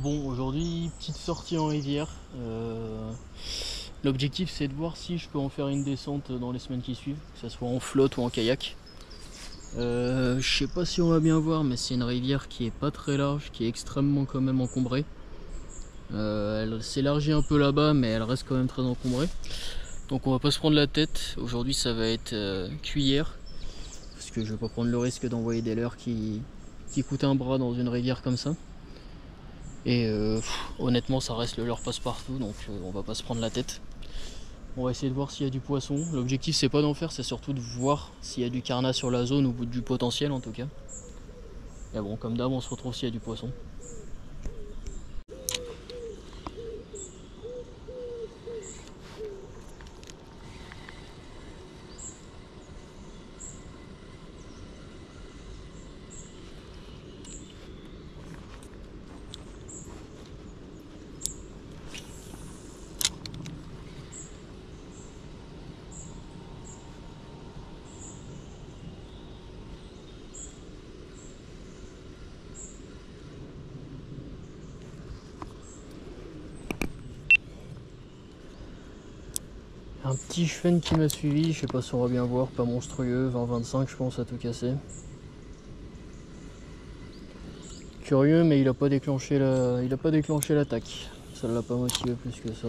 Bon, aujourd'hui, petite sortie en rivière. L'objectif, c'est de voir si je peux en faire une descente dans les semaines qui suivent, que ce soit en flotte ou en kayak. Je sais pas si on va bien voir, mais c'est une rivière qui est pas très large, qui est extrêmement quand même encombrée. Elle s'élargit un peu là-bas, mais elle reste quand même très encombrée. Donc on va pas se prendre la tête. Aujourd'hui, ça va être cuillère, parce que je vais pas prendre le risque d'envoyer des leurres qui coûtent un bras dans une rivière comme ça. Et honnêtement, ça reste le leurre passe-partout, donc on va pas se prendre la tête. On va essayer de voir s'il y a du poisson. L'objectif, c'est pas d'en faire, c'est surtout de voir s'il y a du carnat sur la zone ou du potentiel en tout cas. Et bon, comme d'hab, on se retrouve s'il y a du poisson. Un petit chevenne qui m'a suivi, je sais pas si on va bien voir, pas monstrueux, 20-25 je pense à tout casser. Curieux, mais il a pas déclenché l'attaque. Ça l'a pas motivé plus que ça.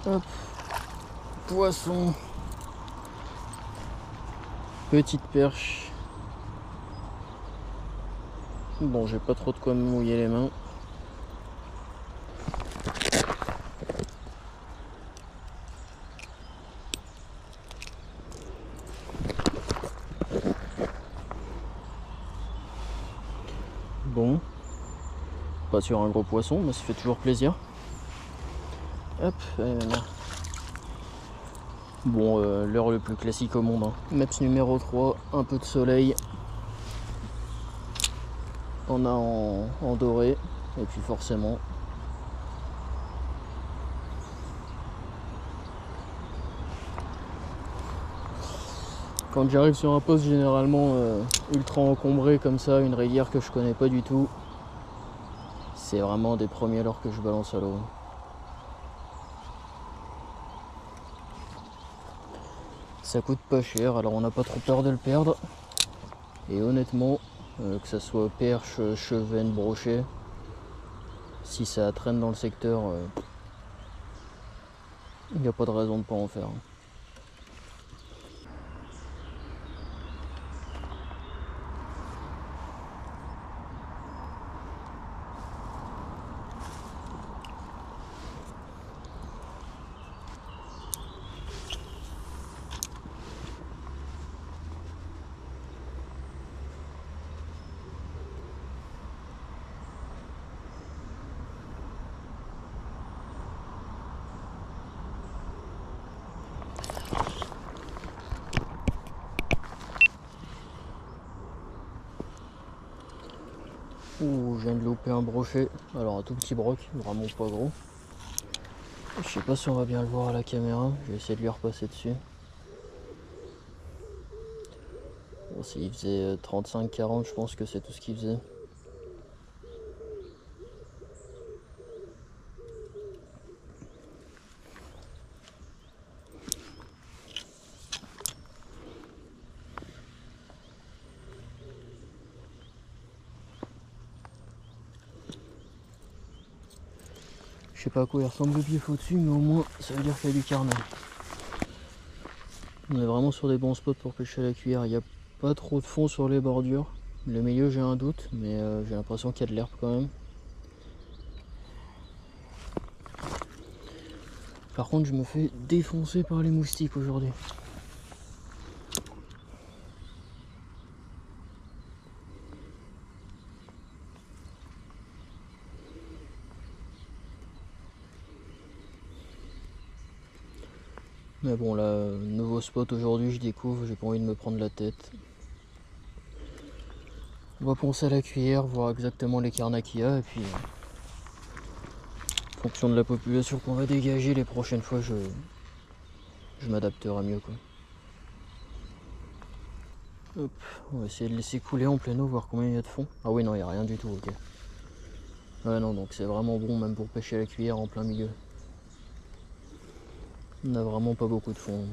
Hop, poisson, petite perche. Bon, j'ai pas trop de quoi me mouiller les mains. Bon, pas sur un gros poisson, mais ça fait toujours plaisir. Hop, bon, l'heure le plus classique au monde, hein. Maps numéro 3, un peu de soleil. On a en doré, et puis forcément. Quand j'arrive sur un poste généralement ultra encombré comme ça, une rivière que je connais pas du tout, c'est vraiment des premiers leurres que je balance à l'eau. Ça coûte pas cher, alors on n'a pas trop peur de le perdre. Et honnêtement, que ça soit perche, chevenne, brochet, si ça traîne dans le secteur, il n'y a pas de raison de pas en faire. Ouh, je viens de louper un brochet, alors un tout petit broc, vraiment pas gros. Je sais pas si on va bien le voir à la caméra, je vais essayer de lui repasser dessus. Bon, s'il faisait 35-40, je pense que c'est tout ce qu'il faisait. Je sais pas à quoi il ressemble le bief au-dessus, mais au moins ça veut dire qu'il y a du carnet. On est vraiment sur des bons spots pour pêcher à la cuillère. Il n'y a pas trop de fond sur les bordures. Le milieu, j'ai un doute, mais j'ai l'impression qu'il y a de l'herbe quand même. Par contre je me fais défoncer par les moustiques aujourd'hui. Mais bon là, nouveau spot aujourd'hui, je découvre, j'ai pas envie de me prendre la tête. On va poncer à la cuillère, voir exactement les carnats qu'il y a et puis en fonction de la population qu'on va dégager les prochaines fois je m'adapterai mieux quoi. Hop, on va essayer de laisser couler en pleine eau, voir combien il y a de fond. Ah oui non, il n'y a rien du tout, ok. Ouais non, donc c'est vraiment bon même pour pêcher à la cuillère en plein milieu. On n'a vraiment pas beaucoup de fond.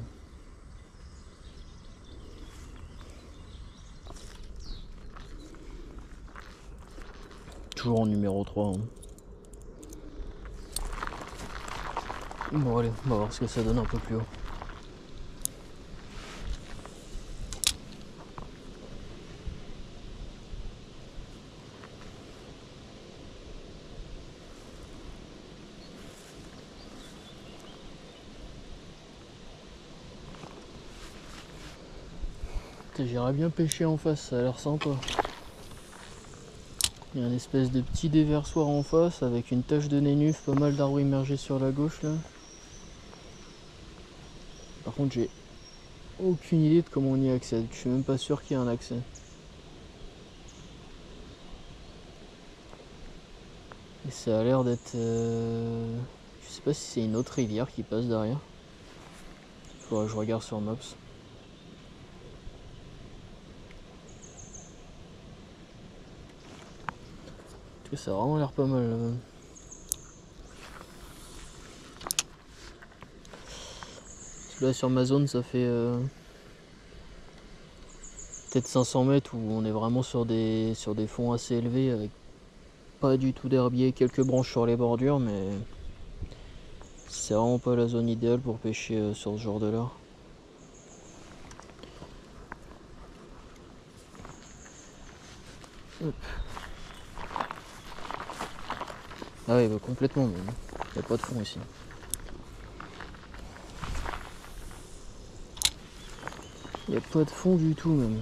Toujours en numéro 3. Hein. Bon allez, on va voir ce que ça donne un peu plus haut. J'irais bien pêcher en face, ça a l'air sympa. Il y a une espèce de petit déversoir en face avec une tache de nénuf, pas mal d'arbres immergés sur la gauche là. Par contre j'ai aucune idée de comment on y accède, je suis même pas sûr qu'il y ait un accès. Et ça a l'air d'être... Je sais pas si c'est une autre rivière qui passe derrière. Faudrait que je regarde sur Maps. En tout cas ça a vraiment l'air pas mal là. Là sur ma zone ça fait peut-être 500 mètres où on est vraiment sur des fonds assez élevés avec pas du tout d'herbier, quelques branches sur les bordures mais c'est vraiment pas la zone idéale pour pêcher sur ce genre de leurre. Ah oui bah complètement même. Il n'y a pas de fond ici. Il n'y a pas de fond du tout même.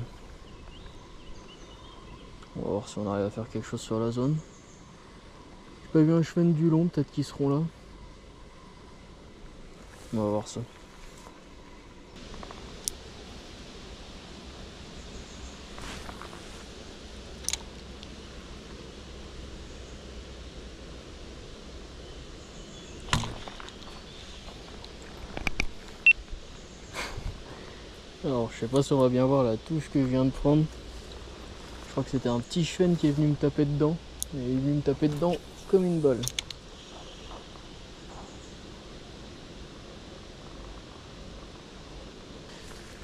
On va voir si on arrive à faire quelque chose sur la zone. J'ai pas vu un chemin du long, peut-être qu'ils seront là. On va voir ça. Alors je sais pas si on va bien voir la touche que je viens de prendre. Je crois que c'était un petit chêne qui est venu me taper dedans. Et il est venu me taper dedans comme une balle.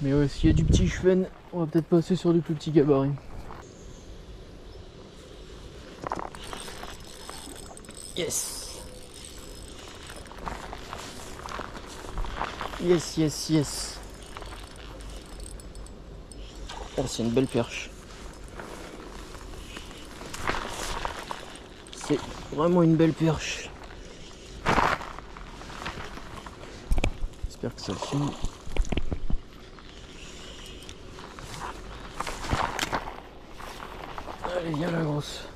Mais ouais, s'il y a du petit chêne, on va peut-être passer sur du plus petit gabarit. Yes. Yes, yes, yes. Oh, c'est une belle perche. C'est vraiment une belle perche. J'espère que ça le filme. Allez, viens la grosse.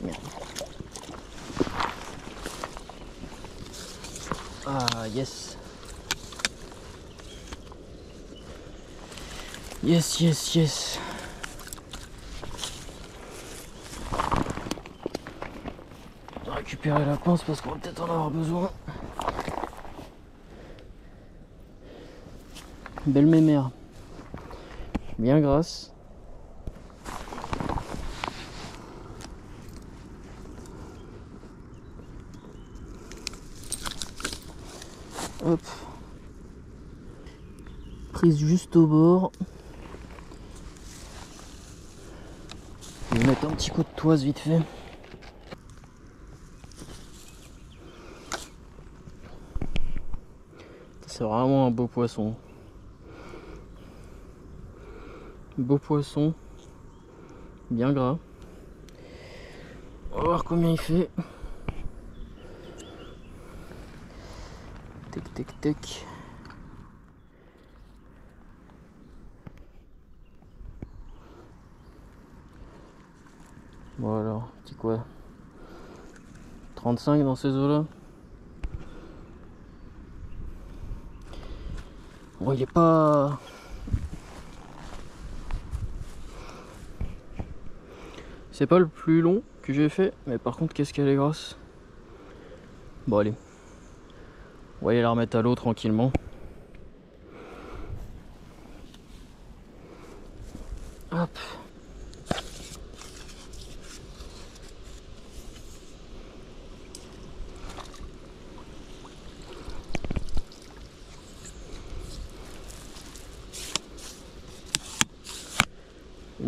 Merde. Ah, yes. Yes, yes, yes. On va récupérer la pince parce qu'on va peut-être en avoir besoin. Belle mémère. Bien grasse. Hop. Prise juste au bord. Je vais mettre un petit coup de toise vite fait. C'est vraiment un beau poisson. Beau poisson. Bien gras. On va voir combien il fait. Tac tac tac. Voilà, petit quoi, 35 dans ces eaux là. Bon, il est pas... C'est pas le plus long que j'ai fait, mais par contre qu'est-ce qu'elle est grasse. Bon allez, on va aller la remettre à l'eau tranquillement. Hop.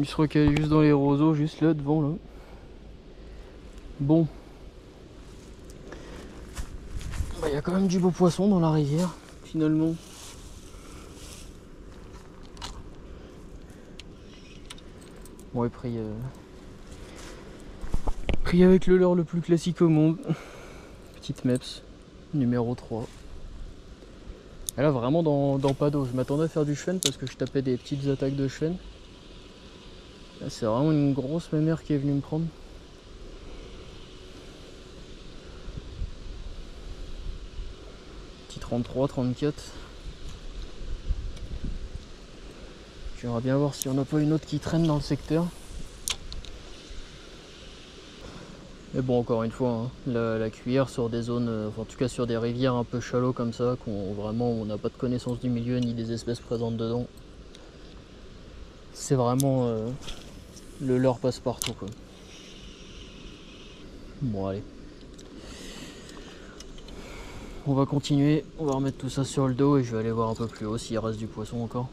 Il se recale juste dans les roseaux, juste là devant là. Bon. Bah, y a quand même du beau poisson dans la rivière, finalement. Bon, et pris avec le leurre le plus classique au monde. Petite Meps, numéro 3. Et là, vraiment dans pas d'eau. Je m'attendais à faire du chevenne parce que je tapais des petites attaques de chevenne. Là, c'est vraiment une grosse mémère qui est venue me prendre. Petit 33, 34. J'aimerais bien voir si on n'a pas une autre qui traîne dans le secteur. Mais bon, encore une fois, hein, la cuillère sur des zones, enfin, en tout cas sur des rivières un peu shallow comme ça, vraiment on n'a pas de connaissance du milieu ni des espèces présentes dedans. C'est vraiment le leurre passe partout quoi. Bon allez. On va continuer, on va remettre tout ça sur le dos et je vais aller voir un peu plus haut s'il reste du poisson encore.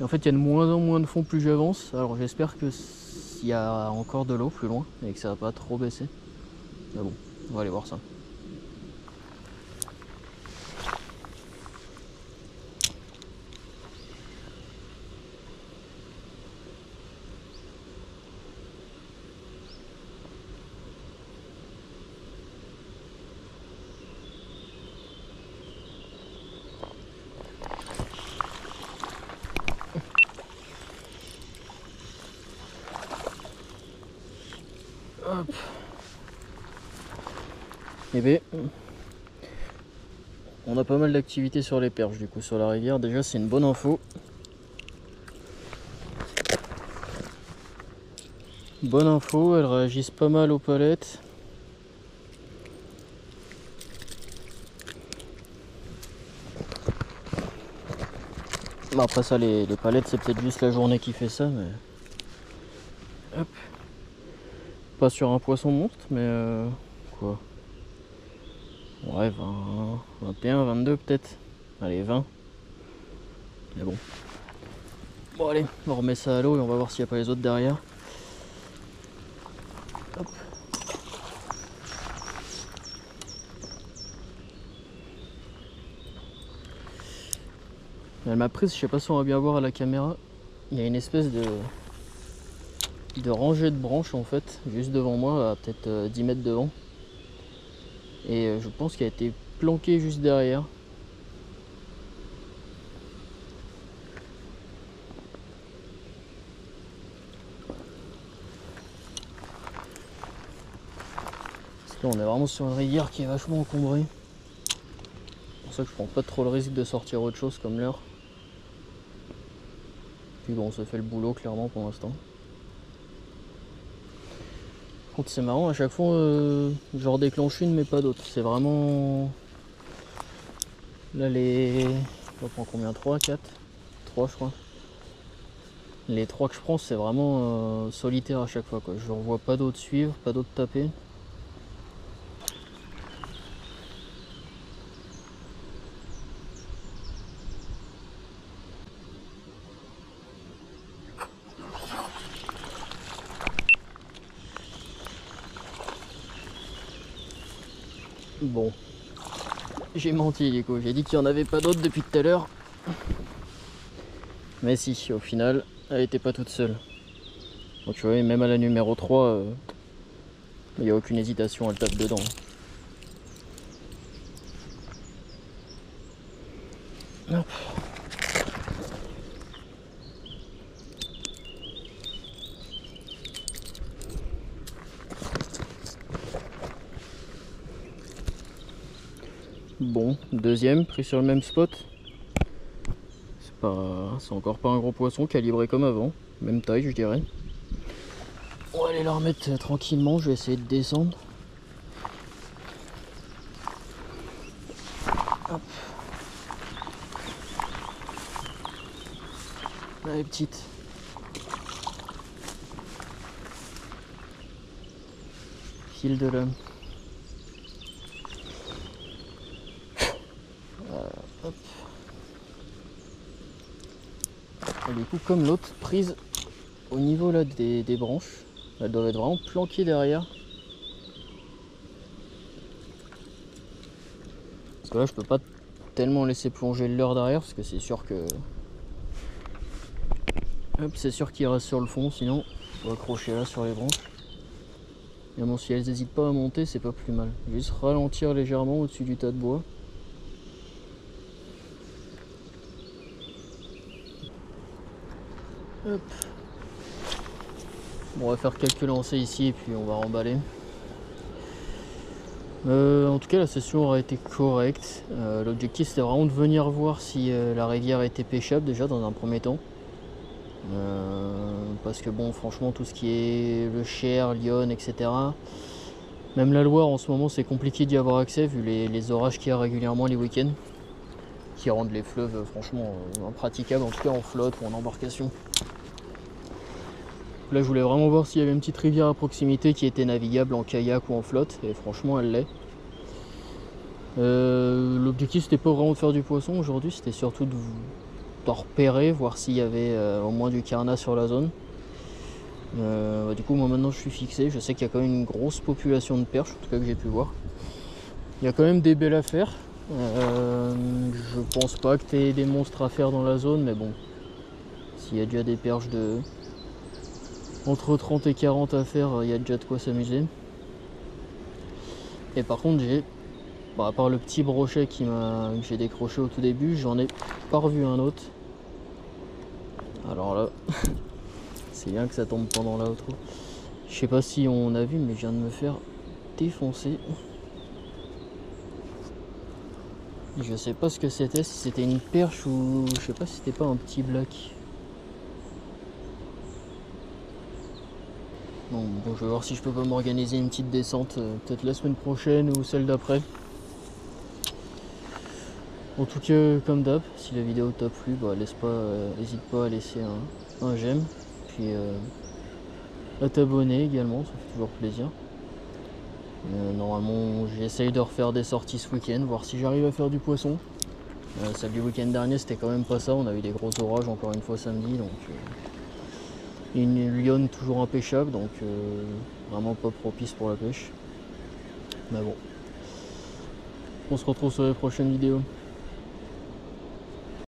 Et en fait il y a de moins en moins de fond plus j'avance, alors j'espère que s'il y a encore de l'eau plus loin et que ça va pas trop baisser. Mais bon, on va aller voir ça. Hop. Et bien, on a pas mal d'activités sur les perches du coup sur la rivière. Déjà c'est une bonne info. Bonne info, elles réagissent pas mal aux palettes. Bon, après ça les palettes c'est peut-être juste la journée qui fait ça mais... Hop. Pas sur un poisson monstre mais quoi. Ouais 20, 21, 22 peut-être. Allez 20. Mais bon. Bon allez, on remet ça à l'eau et on va voir s'il n'y a pas les autres derrière. Hop. Elle m'a prise, je sais pas si on va bien voir à la caméra. Il y a une espèce de rangée de branches en fait, juste devant moi, à peut-être 10 mètres devant. Et je pense qu'elle a été planquée juste derrière. Parce que là on est vraiment sur une rivière qui est vachement encombrée. C'est pour ça que je prends pas trop le risque de sortir autre chose comme l'heure. Puis bon, ça fait le boulot clairement pour l'instant. Par contre c'est marrant, à chaque fois je redéclenche une mais pas d'autres. C'est vraiment... Là les... On prend combien? 3, 4 3 je crois. Les 3 que je prends c'est vraiment solitaire à chaque fois quoi. Je ne revois pas d'autres suivre, pas d'autres taper. Bon, j'ai menti du coup, j'ai dit qu'il n'y en avait pas d'autres depuis tout à l'heure. Mais si, au final, elle était pas toute seule. Donc tu vois, même à la numéro 3, Il n'y a aucune hésitation, elle tape dedans. Hop. Bon, deuxième, pris sur le même spot. C'est encore pas un gros poisson, calibré comme avant, même taille je dirais. On va aller la remettre tranquillement, je vais essayer de descendre. Hop. Là, elle est petite. Fil de lame. Hop. Et du coup, comme l'autre, prise au niveau là des branches, elle doit être vraiment planquée derrière. Parce que là, je peux pas tellement laisser plonger le leurre derrière, parce que c'est sûr que... Hop, c'est sûr qu'il reste sur le fond, sinon on va accrocher là sur les branches. Et bon, si elles n'hésitent pas à monter, c'est pas plus mal. Juste ralentir légèrement au-dessus du tas de bois. Hop. Bon, on va faire quelques lancers ici et puis on va remballer. En tout cas, la session aura été correcte. L'objectif c'était vraiment de venir voir si la rivière était pêchable déjà dans un premier temps. Parce que bon, franchement, tout ce qui est le Cher, Lyon, etc. Même la Loire en ce moment, c'est compliqué d'y avoir accès vu les orages qu'il y a régulièrement les week-ends, qui rendent les fleuves franchement impraticables, en tout cas en flotte ou en embarcation. Là, je voulais vraiment voir s'il y avait une petite rivière à proximité qui était navigable en kayak ou en flotte, et franchement, elle l'est. L'objectif, c'était pas vraiment de faire du poisson aujourd'hui, c'était surtout de repérer, voir s'il y avait au moins du carnat sur la zone. Du coup, moi maintenant, je suis fixé. Je sais qu'il y a quand même une grosse population de perches, en tout cas que j'ai pu voir. Il y a quand même des belles affaires. Je pense pas que tu aies des monstres à faire dans la zone, mais bon, s'il y a déjà des perches de entre 30 et 40 à faire, il y a déjà de quoi s'amuser. Et par contre, à part le petit brochet que j'ai décroché au tout début, j'en ai pas revu un autre. Alors là, c'est bien que ça tombe pendant l'outro. Je sais pas si on a vu, mais je viens de me faire défoncer. Je sais pas ce que c'était, si c'était une perche ou je sais pas si c'était pas un petit black. Bon, je vais voir si je peux pas m'organiser une petite descente, peut-être la semaine prochaine ou celle d'après. En tout cas, comme d'hab, si la vidéo t'a plu, n'hésite pas à laisser un j'aime, puis à t'abonner également, ça fait toujours plaisir. Normalement, j'essaye de refaire des sorties ce week-end, voir si j'arrive à faire du poisson. Celle du week-end dernier, c'était quand même pas ça, on a eu des gros orages encore une fois samedi, donc une lionne toujours impêchable, donc vraiment pas propice pour la pêche. Mais bon, on se retrouve sur les prochaines vidéos.